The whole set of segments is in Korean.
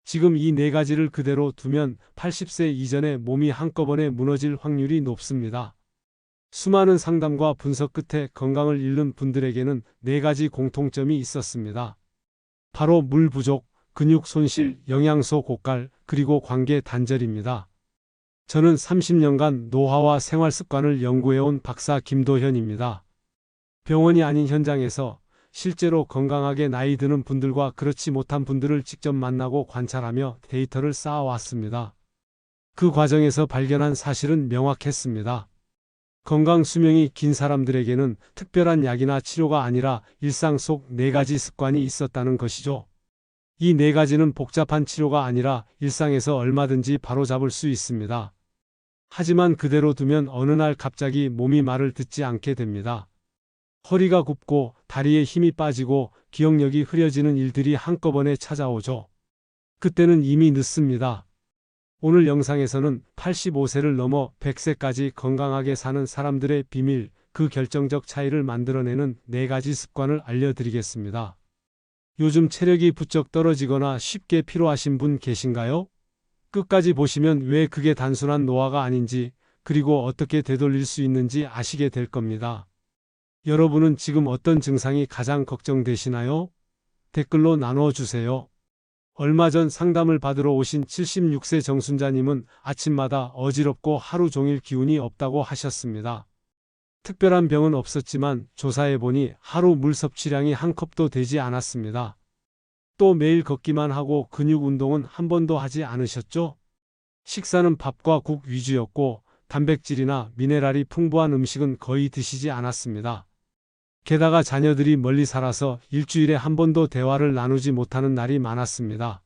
지금 이 네 가지를 그대로 두면 80세 이전에 몸이 한꺼번에 무너질 확률이 높습니다. 수많은 상담과 분석 끝에 건강을 잃는 분들에게는 네 가지 공통점이 있었습니다. 바로 물 부족, 근육 손실, 영양소 고갈, 그리고 관계 단절입니다. 저는 30년간 노화와 생활 습관을 연구해온 박사 김도현입니다. 병원이 아닌 현장에서 실제로 건강하게 나이 드는 분들과 그렇지 못한 분들을 직접 만나고 관찰하며 데이터를 쌓아왔습니다. 그 과정에서 발견한 사실은 명확했습니다. 건강 수명이 긴 사람들에게는 특별한 약이나 치료가 아니라 일상 속 네 가지 습관이 있었다는 것이죠. 이 네 가지는 복잡한 치료가 아니라 일상에서 얼마든지 바로잡을 수 있습니다. 하지만 그대로 두면 어느 날 갑자기 몸이 말을 듣지 않게 됩니다. 허리가 굽고 다리에 힘이 빠지고 기억력이 흐려지는 일들이 한꺼번에 찾아오죠. 그때는 이미 늦습니다. 오늘 영상에서는 85세를 넘어 100세까지 건강하게 사는 사람들의 비밀, 그 결정적 차이를 만들어내는 네 가지 습관을 알려드리겠습니다. 요즘 체력이 부쩍 떨어지거나 쉽게 피로하신 분 계신가요? 끝까지 보시면 왜 그게 단순한 노화가 아닌지, 그리고 어떻게 되돌릴 수 있는지 아시게 될 겁니다. 여러분은 지금 어떤 증상이 가장 걱정되시나요? 댓글로 나눠주세요. 얼마 전 상담을 받으러 오신 76세 정순자님은 아침마다 어지럽고 하루 종일 기운이 없다고 하셨습니다. 특별한 병은 없었지만 조사해보니 하루 물 섭취량이 한 컵도 되지 않았습니다. 또 매일 걷기만 하고 근육 운동은 한 번도 하지 않으셨죠? 식사는 밥과 국 위주였고 단백질이나 미네랄이 풍부한 음식은 거의 드시지 않았습니다. 게다가 자녀들이 멀리 살아서 일주일에 한 번도 대화를 나누지 못하는 날이 많았습니다.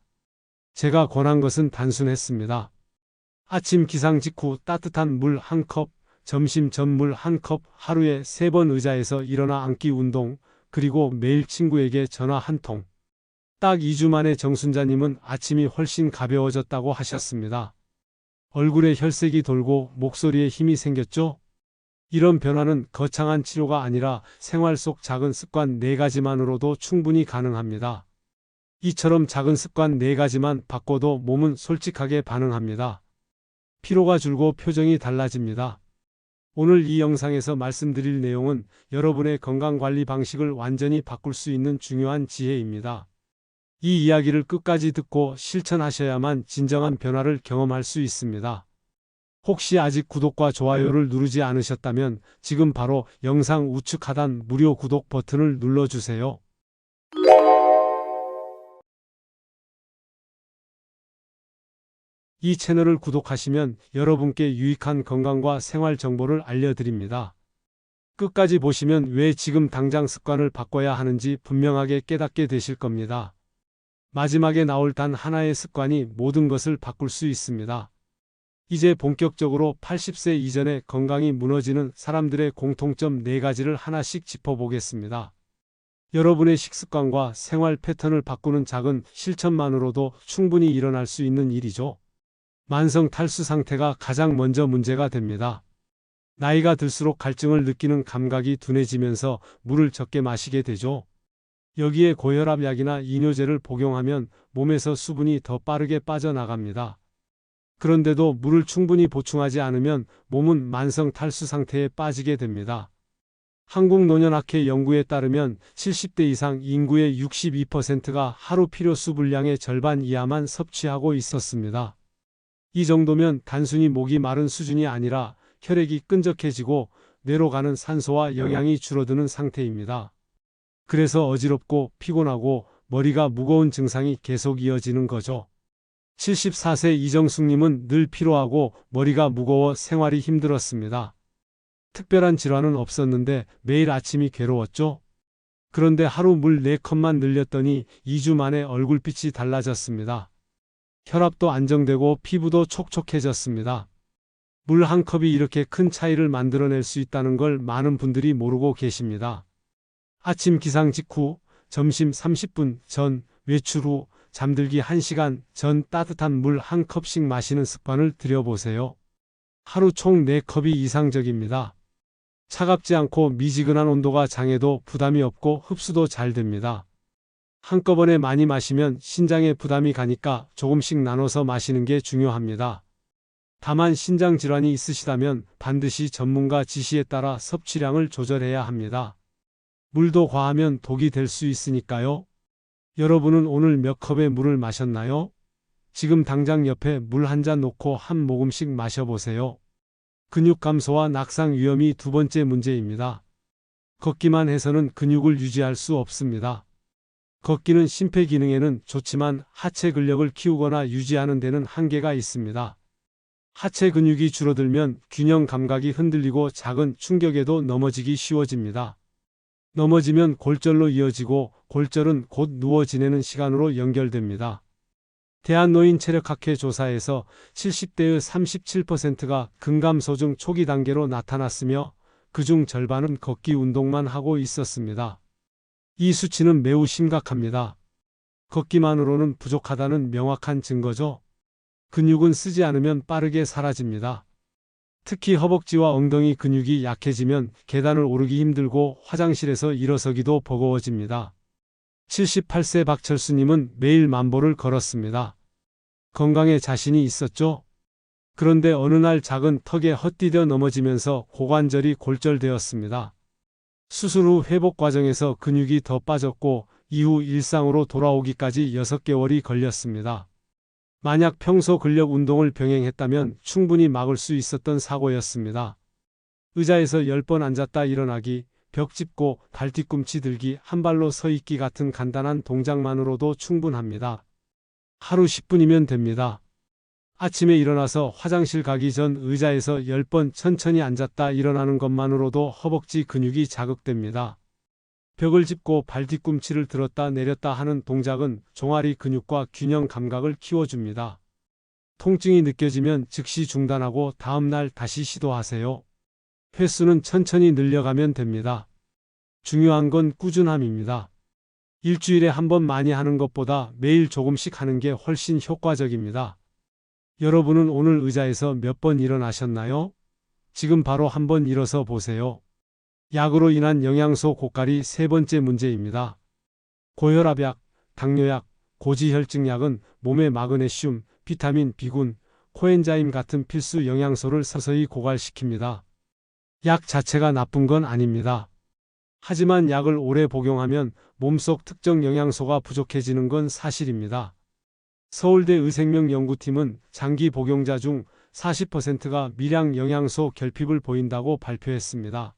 제가 권한 것은 단순했습니다. 아침 기상 직후 따뜻한 물 한 컵, 점심 전 물 한 컵, 하루에 3번 의자에서 일어나 앉기 운동, 그리고 매일 친구에게 전화 한 통. 딱 2주 만에 정순자님은 아침이 훨씬 가벼워졌다고 하셨습니다. 얼굴에 혈색이 돌고 목소리에 힘이 생겼죠? 이런 변화는 거창한 치료가 아니라 생활 속 작은 습관 4가지만으로도 충분히 가능합니다. 이처럼 작은 습관 4가지만 바꿔도 몸은 솔직하게 반응합니다. 피로가 줄고 표정이 달라집니다. 오늘 이 영상에서 말씀드릴 내용은 여러분의 건강관리 방식을 완전히 바꿀 수 있는 중요한 지혜입니다. 이 이야기를 끝까지 듣고 실천하셔야만 진정한 변화를 경험할 수 있습니다. 혹시 아직 구독과 좋아요를 누르지 않으셨다면 지금 바로 영상 우측 하단 무료 구독 버튼을 눌러주세요. 이 채널을 구독하시면 여러분께 유익한 건강과 생활 정보를 알려드립니다. 끝까지 보시면 왜 지금 당장 습관을 바꿔야 하는지 분명하게 깨닫게 되실 겁니다. 마지막에 나올 단 하나의 습관이 모든 것을 바꿀 수 있습니다. 이제 본격적으로 80세 이전에 건강이 무너지는 사람들의 공통점 4가지를 하나씩 짚어보겠습니다. 여러분의 식습관과 생활 패턴을 바꾸는 작은 실천만으로도 충분히 일어날 수 있는 일이죠. 만성 탈수 상태가 가장 먼저 문제가 됩니다. 나이가 들수록 갈증을 느끼는 감각이 둔해지면서 물을 적게 마시게 되죠. 여기에 고혈압 약이나 이뇨제를 복용하면 몸에서 수분이 더 빠르게 빠져나갑니다. 그런데도 물을 충분히 보충하지 않으면 몸은 만성 탈수 상태에 빠지게 됩니다. 한국노년학회 연구에 따르면 70대 이상 인구의 62%가 하루 필요 수분량의 절반 이하만 섭취하고 있었습니다. 이 정도면 단순히 목이 마른 수준이 아니라 혈액이 끈적해지고 뇌로 가는 산소와 영양이 줄어드는 상태입니다. 그래서 어지럽고 피곤하고 머리가 무거운 증상이 계속 이어지는 거죠. 74세 이정숙님은 늘 피로하고 머리가 무거워 생활이 힘들었습니다. 특별한 질환은 없었는데 매일 아침이 괴로웠죠. 그런데 하루 물 4컵만 늘렸더니 2주 만에 얼굴빛이 달라졌습니다. 혈압도 안정되고 피부도 촉촉해졌습니다. 물 한 컵이 이렇게 큰 차이를 만들어낼 수 있다는 걸 많은 분들이 모르고 계십니다. 아침 기상 직후, 점심 30분 전, 외출 후, 잠들기 1시간 전 따뜻한 물 한 컵씩 마시는 습관을 들여보세요. 하루 총 4컵이 이상적입니다. 차갑지 않고 미지근한 온도가 장에도 부담이 없고 흡수도 잘 됩니다. 한꺼번에 많이 마시면 신장에 부담이 가니까 조금씩 나눠서 마시는 게 중요합니다. 다만 신장 질환이 있으시다면 반드시 전문가 지시에 따라 섭취량을 조절해야 합니다. 물도 과하면 독이 될 수 있으니까요. 여러분은 오늘 몇 컵의 물을 마셨나요? 지금 당장 옆에 물 한 잔 놓고 한 모금씩 마셔보세요. 근육 감소와 낙상 위험이 두 번째 문제입니다. 걷기만 해서는 근육을 유지할 수 없습니다. 걷기는 심폐 기능에는 좋지만 하체 근력을 키우거나 유지하는 데는 한계가 있습니다. 하체 근육이 줄어들면 균형 감각이 흔들리고 작은 충격에도 넘어지기 쉬워집니다. 넘어지면 골절로 이어지고 골절은 곧 누워 지내는 시간으로 연결됩니다. 대한노인체력학회 조사에서 70대의 37%가 근감소증 초기 단계로 나타났으며 그중 절반은 걷기 운동만 하고 있었습니다. 이 수치는 매우 심각합니다. 걷기만으로는 부족하다는 명확한 증거죠. 근육은 쓰지 않으면 빠르게 사라집니다. 특히 허벅지와 엉덩이 근육이 약해지면 계단을 오르기 힘들고 화장실에서 일어서기도 버거워집니다. 78세 박철수님은 매일 만보를 걸었습니다. 건강에 자신이 있었죠? 그런데 어느 날 작은 턱에 헛디뎌 넘어지면서 고관절이 골절되었습니다. 수술 후 회복 과정에서 근육이 더 빠졌고 이후 일상으로 돌아오기까지 6개월이 걸렸습니다. 만약 평소 근력 운동을 병행했다면 충분히 막을 수 있었던 사고였습니다. 의자에서 10번 앉았다 일어나기, 벽 짚고 발 뒤꿈치 들기, 한 발로 서 있기 같은 간단한 동작만으로도 충분합니다. 하루 10분이면 됩니다. 아침에 일어나서 화장실 가기 전 의자에서 10번 천천히 앉았다 일어나는 것만으로도 허벅지 근육이 자극됩니다. 벽을 짚고 발 뒤꿈치를 들었다 내렸다 하는 동작은 종아리 근육과 균형 감각을 키워줍니다. 통증이 느껴지면 즉시 중단하고 다음날 다시 시도하세요. 횟수는 천천히 늘려가면 됩니다. 중요한 건 꾸준함입니다. 일주일에 한 번 많이 하는 것보다 매일 조금씩 하는 게 훨씬 효과적입니다. 여러분은 오늘 의자에서 몇 번 일어나셨나요? 지금 바로 한번 일어서 보세요. 약으로 인한 영양소 고갈이 세 번째 문제입니다. 고혈압약, 당뇨약, 고지혈증약은 몸에 마그네슘, 비타민, B군, 코엔자임 같은 필수 영양소를 서서히 고갈시킵니다. 약 자체가 나쁜 건 아닙니다. 하지만 약을 오래 복용하면 몸속 특정 영양소가 부족해지는 건 사실입니다. 서울대 의생명연구팀은 장기 복용자 중 40%가 미량 영양소 결핍을 보인다고 발표했습니다.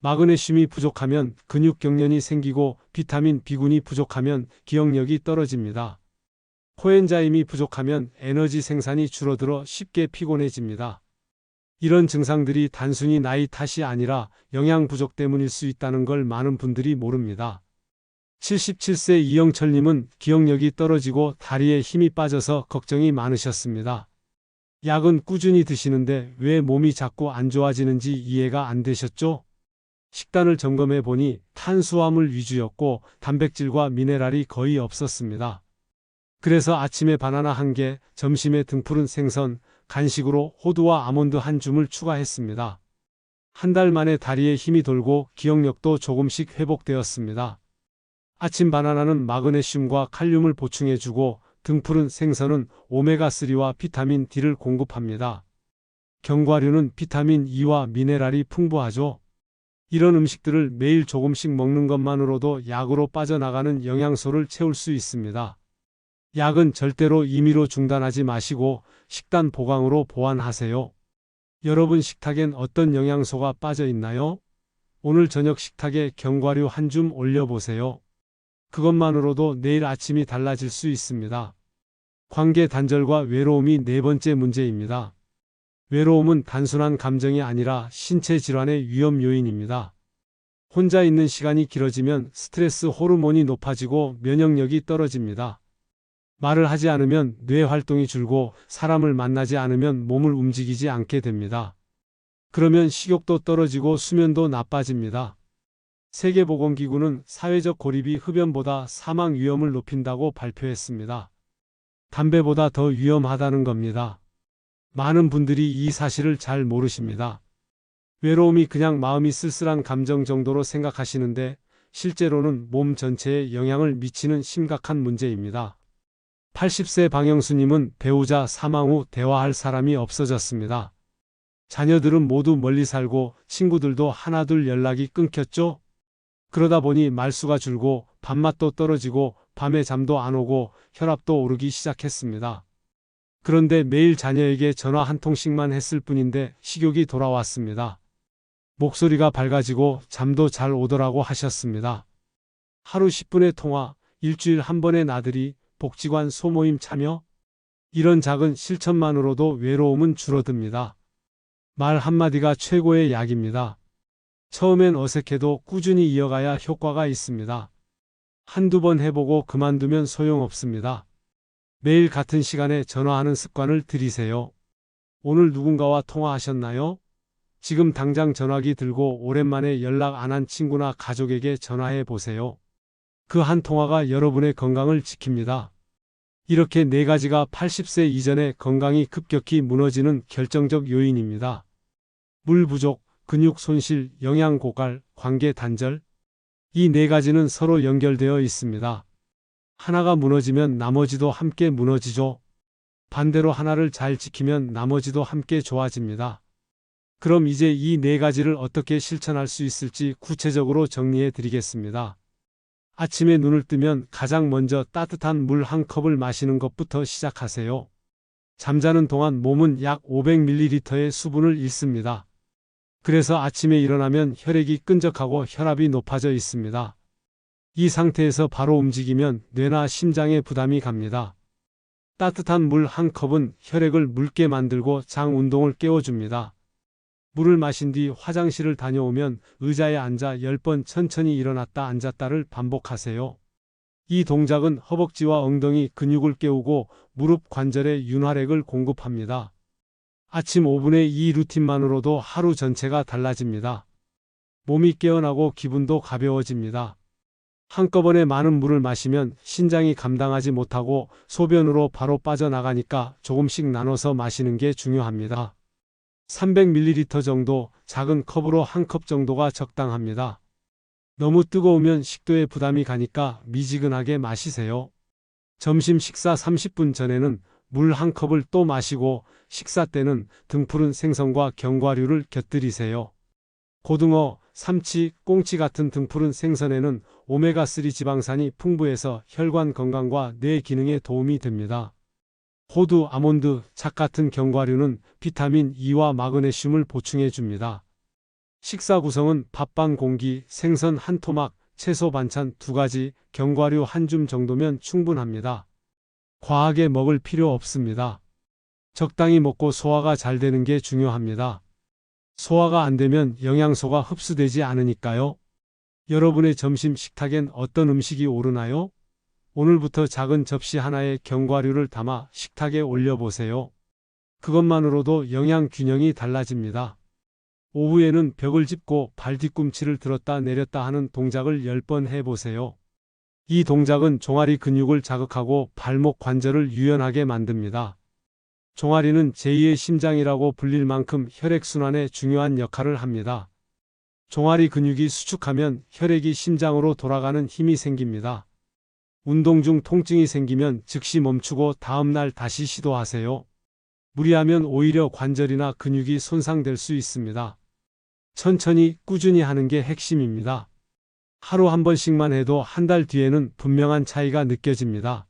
마그네슘이 부족하면 근육 경련이 생기고 비타민 B군이 부족하면 기억력이 떨어집니다. 코엔자임이 부족하면 에너지 생산이 줄어들어 쉽게 피곤해집니다. 이런 증상들이 단순히 나이 탓이 아니라 영양 부족 때문일 수 있다는 걸 많은 분들이 모릅니다. 77세 이영철님은 기억력이 떨어지고 다리에 힘이 빠져서 걱정이 많으셨습니다. 약은 꾸준히 드시는데 왜 몸이 자꾸 안 좋아지는지 이해가 안 되셨죠? 식단을 점검해 보니 탄수화물 위주였고 단백질과 미네랄이 거의 없었습니다. 그래서 아침에 바나나 1개, 점심에 등푸른 생선, 간식으로 호두와 아몬드 한 줌을 추가했습니다. 한 달 만에 다리에 힘이 돌고 기억력도 조금씩 회복되었습니다. 아침 바나나는 마그네슘과 칼륨을 보충해주고 등푸른 생선은 오메가3와 비타민 D를 공급합니다. 견과류는 비타민 E와 미네랄이 풍부하죠. 이런 음식들을 매일 조금씩 먹는 것만으로도 약으로 빠져나가는 영양소를 채울 수 있습니다. 약은 절대로 임의로 중단하지 마시고 식단 보강으로 보완하세요. 여러분 식탁엔 어떤 영양소가 빠져 있나요? 오늘 저녁 식탁에 견과류 한 줌 올려보세요. 그것만으로도 내일 아침이 달라질 수 있습니다. 관계 단절과 외로움이 네 번째 문제입니다. 외로움은 단순한 감정이 아니라 신체 질환의 위험 요인입니다. 혼자 있는 시간이 길어지면 스트레스 호르몬이 높아지고 면역력이 떨어집니다. 말을 하지 않으면 뇌 활동이 줄고 사람을 만나지 않으면 몸을 움직이지 않게 됩니다. 그러면 식욕도 떨어지고 수면도 나빠집니다. 세계보건기구는 사회적 고립이 흡연보다 사망 위험을 높인다고 발표했습니다. 담배보다 더 위험하다는 겁니다. 많은 분들이 이 사실을 잘 모르십니다. 외로움이 그냥 마음이 쓸쓸한 감정 정도로 생각하시는데 실제로는 몸 전체에 영향을 미치는 심각한 문제입니다. 80세 방영수님은 배우자 사망 후 대화할 사람이 없어졌습니다. 자녀들은 모두 멀리 살고 친구들도 하나둘 연락이 끊겼죠. 그러다 보니 말수가 줄고 밥맛도 떨어지고 밤에 잠도 안 오고 혈압도 오르기 시작했습니다. 그런데 매일 자녀에게 전화 한 통씩만 했을 뿐인데 식욕이 돌아왔습니다. 목소리가 밝아지고 잠도 잘 오더라고 하셨습니다. 하루 10분의 통화, 일주일 한 번의 나들이, 복지관 소모임 참여? 이런 작은 실천만으로도 외로움은 줄어듭니다. 말 한마디가 최고의 약입니다. 처음엔 어색해도 꾸준히 이어가야 효과가 있습니다. 한두 번 해보고 그만두면 소용없습니다. 매일 같은 시간에 전화하는 습관을 들이세요. 오늘 누군가와 통화하셨나요? 지금 당장 전화기 들고 오랜만에 연락 안 한 친구나 가족에게 전화해 보세요. 그 한 통화가 여러분의 건강을 지킵니다. 이렇게 4가지가 80세 이전에 건강이 급격히 무너지는 결정적 요인입니다. 물 부족, 근육 손실, 영양 고갈, 관계 단절. 이 4가지는 서로 연결되어 있습니다. 하나가 무너지면 나머지도 함께 무너지죠. 반대로 하나를 잘 지키면 나머지도 함께 좋아집니다. 그럼 이제 이 4가지를 어떻게 실천할 수 있을지 구체적으로 정리해 드리겠습니다. 아침에 눈을 뜨면 가장 먼저 따뜻한 물 한 컵을 마시는 것부터 시작하세요. 잠자는 동안 몸은 약 500ml의 수분을 잃습니다. 그래서 아침에 일어나면 혈액이 끈적하고 혈압이 높아져 있습니다. 이 상태에서 바로 움직이면 뇌나 심장에 부담이 갑니다. 따뜻한 물 한 컵은 혈액을 묽게 만들고 장 운동을 깨워줍니다. 물을 마신 뒤 화장실을 다녀오면 의자에 앉아 10번 천천히 일어났다 앉았다를 반복하세요. 이 동작은 허벅지와 엉덩이 근육을 깨우고 무릎 관절에 윤활액을 공급합니다. 아침 5분의 이 루틴만으로도 하루 전체가 달라집니다. 몸이 깨어나고 기분도 가벼워집니다. 한꺼번에 많은 물을 마시면 신장이 감당하지 못하고 소변으로 바로 빠져나가니까 조금씩 나눠서 마시는 게 중요합니다. 300ml 정도 작은 컵으로 한 컵 정도가 적당합니다. 너무 뜨거우면 식도에 부담이 가니까 미지근하게 마시세요. 점심 식사 30분 전에는 물 한 컵을 또 마시고 식사 때는 등푸른 생선과 견과류를 곁들이세요. 고등어, 삼치, 꽁치 같은 등푸른 생선에는 오메가3 지방산이 풍부해서 혈관 건강과 뇌 기능에 도움이 됩니다. 호두, 아몬드, 잣 같은 견과류는 비타민 E와 마그네슘을 보충해 줍니다. 식사 구성은 밥 반 공기, 생선 한 토막, 채소 반찬 2가지, 견과류 한 줌 정도면 충분합니다. 과하게 먹을 필요 없습니다. 적당히 먹고 소화가 잘 되는 게 중요합니다. 소화가 안 되면 영양소가 흡수되지 않으니까요. 여러분의 점심 식탁엔 어떤 음식이 오르나요? 오늘부터 작은 접시 하나에 견과류를 담아 식탁에 올려보세요. 그것만으로도 영양 균형이 달라집니다. 오후에는 벽을 짚고 발 뒤꿈치를 들었다 내렸다 하는 동작을 10번 해보세요. 이 동작은 종아리 근육을 자극하고 발목 관절을 유연하게 만듭니다. 종아리는 제2의 심장이라고 불릴 만큼 혈액순환에 중요한 역할을 합니다. 종아리 근육이 수축하면 혈액이 심장으로 돌아가는 힘이 생깁니다. 운동 중 통증이 생기면 즉시 멈추고 다음날 다시 시도하세요. 무리하면 오히려 관절이나 근육이 손상될 수 있습니다. 천천히 꾸준히 하는 게 핵심입니다. 하루 한 번씩만 해도 한 달 뒤에는 분명한 차이가 느껴집니다.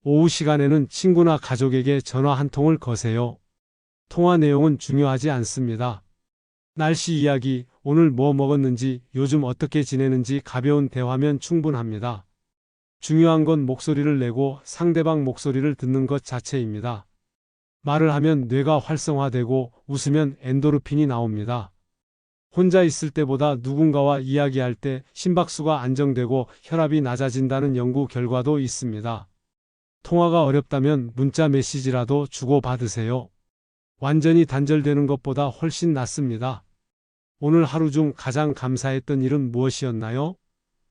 오후 시간에는 친구나 가족에게 전화 한 통을 거세요. 통화 내용은 중요하지 않습니다. 날씨 이야기, 오늘 뭐 먹었는지, 요즘 어떻게 지내는지 가벼운 대화면 충분합니다. 중요한 건 목소리를 내고 상대방 목소리를 듣는 것 자체입니다. 말을 하면 뇌가 활성화되고 웃으면 엔도르핀이 나옵니다. 혼자 있을 때보다 누군가와 이야기할 때 심박수가 안정되고 혈압이 낮아진다는 연구 결과도 있습니다. 통화가 어렵다면 문자 메시지라도 주고받으세요. 완전히 단절되는 것보다 훨씬 낫습니다. 오늘 하루 중 가장 감사했던 일은 무엇이었나요?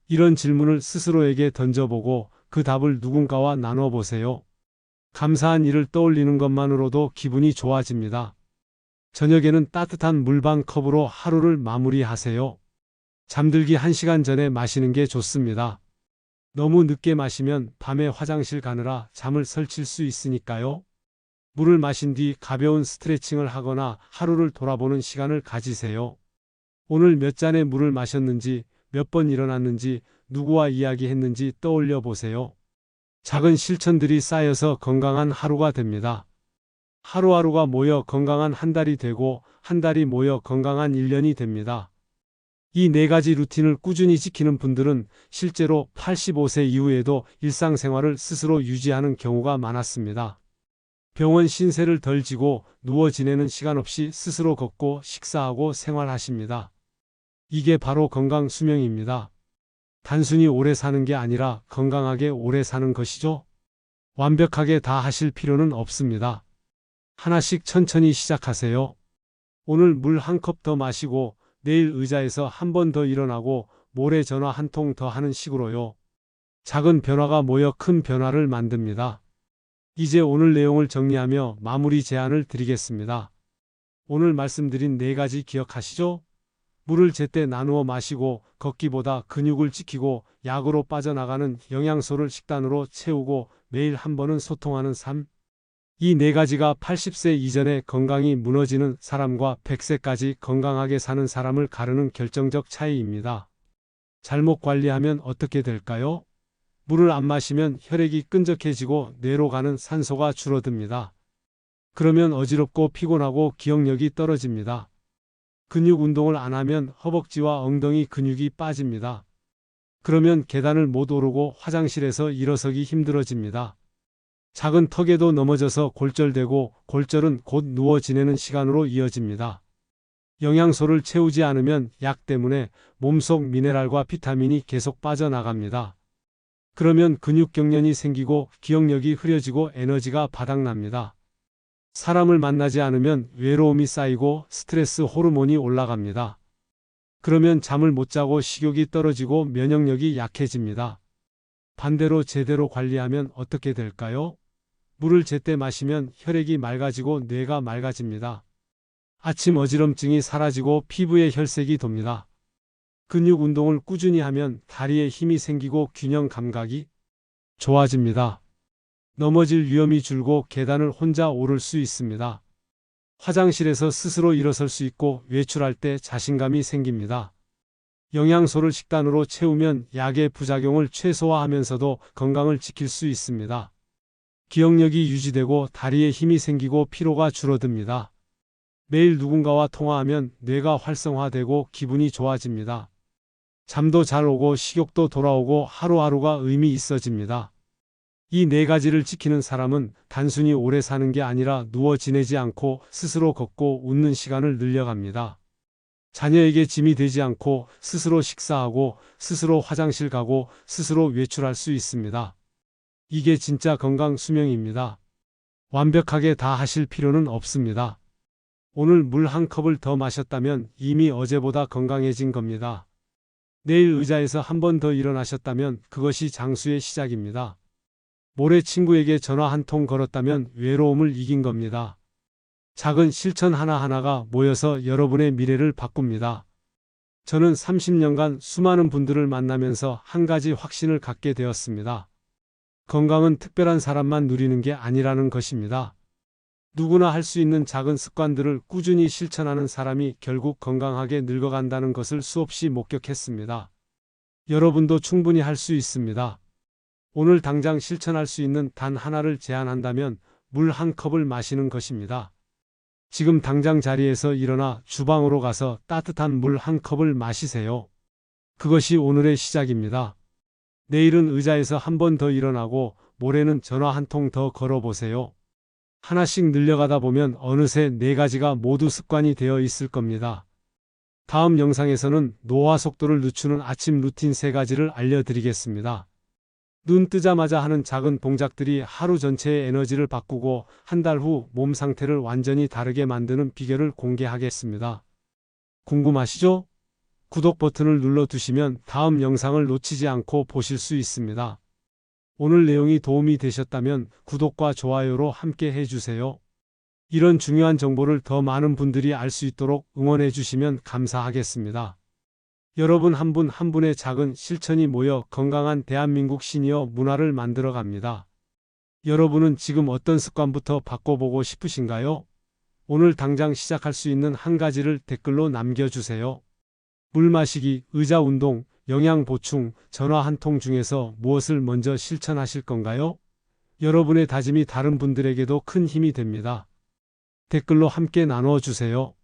이런 질문을 스스로에게 던져보고 그 답을 누군가와 나눠보세요. 감사한 일을 떠올리는 것만으로도 기분이 좋아집니다. 저녁에는 따뜻한 물 반 컵으로 하루를 마무리하세요. 잠들기 1시간 전에 마시는 게 좋습니다. 너무 늦게 마시면 밤에 화장실 가느라 잠을 설칠 수 있으니까요. 물을 마신 뒤 가벼운 스트레칭을 하거나 하루를 돌아보는 시간을 가지세요. 오늘 몇 잔의 물을 마셨는지, 몇 번 일어났는지, 누구와 이야기했는지 떠올려 보세요. 작은 실천들이 쌓여서 건강한 하루가 됩니다. 하루하루가 모여 건강한 한 달이 되고 한 달이 모여 건강한 1년이 됩니다. 이 4가지 루틴을 꾸준히 지키는 분들은 실제로 85세 이후에도 일상생활을 스스로 유지하는 경우가 많았습니다. 병원 신세를 덜 지고 누워 지내는 시간 없이 스스로 걷고 식사하고 생활하십니다. 이게 바로 건강 수명입니다. 단순히 오래 사는 게 아니라 건강하게 오래 사는 것이죠. 완벽하게 다 하실 필요는 없습니다. 하나씩 천천히 시작하세요. 오늘 물 한 컵 더 마시고 내일 의자에서 한 번 더 일어나고 모레 전화 한 통 더 하는 식으로요. 작은 변화가 모여 큰 변화를 만듭니다. 이제 오늘 내용을 정리하며 마무리 제안을 드리겠습니다. 오늘 말씀드린 4가지 기억하시죠? 물을 제때 나누어 마시고 걷기보다 근육을 지키고 약으로 빠져나가는 영양소를 식단으로 채우고 매일 한 번은 소통하는 삶. 이 4가지가 80세 이전에 건강이 무너지는 사람과 100세까지 건강하게 사는 사람을 가르는 결정적 차이입니다. 잘못 관리하면 어떻게 될까요? 물을 안 마시면 혈액이 끈적해지고 뇌로 가는 산소가 줄어듭니다. 그러면 어지럽고 피곤하고 기억력이 떨어집니다. 근육 운동을 안 하면 허벅지와 엉덩이 근육이 빠집니다. 그러면 계단을 못 오르고 화장실에서 일어서기 힘들어집니다. 작은 턱에도 넘어져서 골절되고 골절은 곧 누워 지내는 시간으로 이어집니다. 영양소를 채우지 않으면 약 때문에 몸속 미네랄과 비타민이 계속 빠져나갑니다. 그러면 근육경련이 생기고 기억력이 흐려지고 에너지가 바닥납니다. 사람을 만나지 않으면 외로움이 쌓이고 스트레스 호르몬이 올라갑니다. 그러면 잠을 못 자고 식욕이 떨어지고 면역력이 약해집니다. 반대로 제대로 관리하면 어떻게 될까요? 물을 제때 마시면 혈액이 맑아지고 뇌가 맑아집니다. 아침 어지럼증이 사라지고 피부에 혈색이 돕니다. 근육 운동을 꾸준히 하면 다리에 힘이 생기고 균형 감각이 좋아집니다. 넘어질 위험이 줄고 계단을 혼자 오를 수 있습니다. 화장실에서 스스로 일어설 수 있고 외출할 때 자신감이 생깁니다. 영양소를 식단으로 채우면 약의 부작용을 최소화하면서도 건강을 지킬 수 있습니다. 기억력이 유지되고 다리에 힘이 생기고 피로가 줄어듭니다. 매일 누군가와 통화하면 뇌가 활성화되고 기분이 좋아집니다. 잠도 잘 오고 식욕도 돌아오고 하루하루가 의미 있어집니다. 이 4가지를 지키는 사람은 단순히 오래 사는 게 아니라 누워 지내지 않고 스스로 걷고 웃는 시간을 늘려갑니다. 자녀에게 짐이 되지 않고 스스로 식사하고 스스로 화장실 가고 스스로 외출할 수 있습니다. 이게 진짜 건강 수명입니다. 완벽하게 다 하실 필요는 없습니다. 오늘 물 한 컵을 더 마셨다면 이미 어제보다 건강해진 겁니다. 내일 의자에서 한 번 더 일어나셨다면 그것이 장수의 시작입니다. 모레 친구에게 전화 한 통 걸었다면 외로움을 이긴 겁니다. 작은 실천 하나하나가 모여서 여러분의 미래를 바꿉니다. 저는 30년간 수많은 분들을 만나면서 한 가지 확신을 갖게 되었습니다. 건강은 특별한 사람만 누리는 게 아니라는 것입니다. 누구나 할 수 있는 작은 습관들을 꾸준히 실천하는 사람이 결국 건강하게 늙어간다는 것을 수없이 목격했습니다. 여러분도 충분히 할 수 있습니다. 오늘 당장 실천할 수 있는 단 하나를 제안한다면 물 한 컵을 마시는 것입니다. 지금 당장 자리에서 일어나 주방으로 가서 따뜻한 물 한 컵을 마시세요. 그것이 오늘의 시작입니다. 내일은 의자에서 한 번 더 일어나고 모레는 전화 한 통 더 걸어보세요. 하나씩 늘려가다 보면 어느새 4가지가 모두 습관이 되어 있을 겁니다. 다음 영상에서는 노화 속도를 늦추는 아침 루틴 3가지를 알려드리겠습니다. 눈 뜨자마자 하는 작은 동작들이 하루 전체의 에너지를 바꾸고 한 달 후 몸 상태를 완전히 다르게 만드는 비결을 공개하겠습니다. 궁금하시죠? 구독 버튼을 눌러두시면 다음 영상을 놓치지 않고 보실 수 있습니다. 오늘 내용이 도움이 되셨다면 구독과 좋아요로 함께 해주세요. 이런 중요한 정보를 더 많은 분들이 알 수 있도록 응원해 주시면 감사하겠습니다. 여러분 한 분 한 분의 작은 실천이 모여 건강한 대한민국 시니어 문화를 만들어 갑니다. 여러분은 지금 어떤 습관부터 바꿔보고 싶으신가요? 오늘 당장 시작할 수 있는 한 가지를 댓글로 남겨주세요. 물 마시기, 의자 운동, 영양 보충, 전화 한 통 중에서 무엇을 먼저 실천하실 건가요? 여러분의 다짐이 다른 분들에게도 큰 힘이 됩니다. 댓글로 함께 나누어 주세요.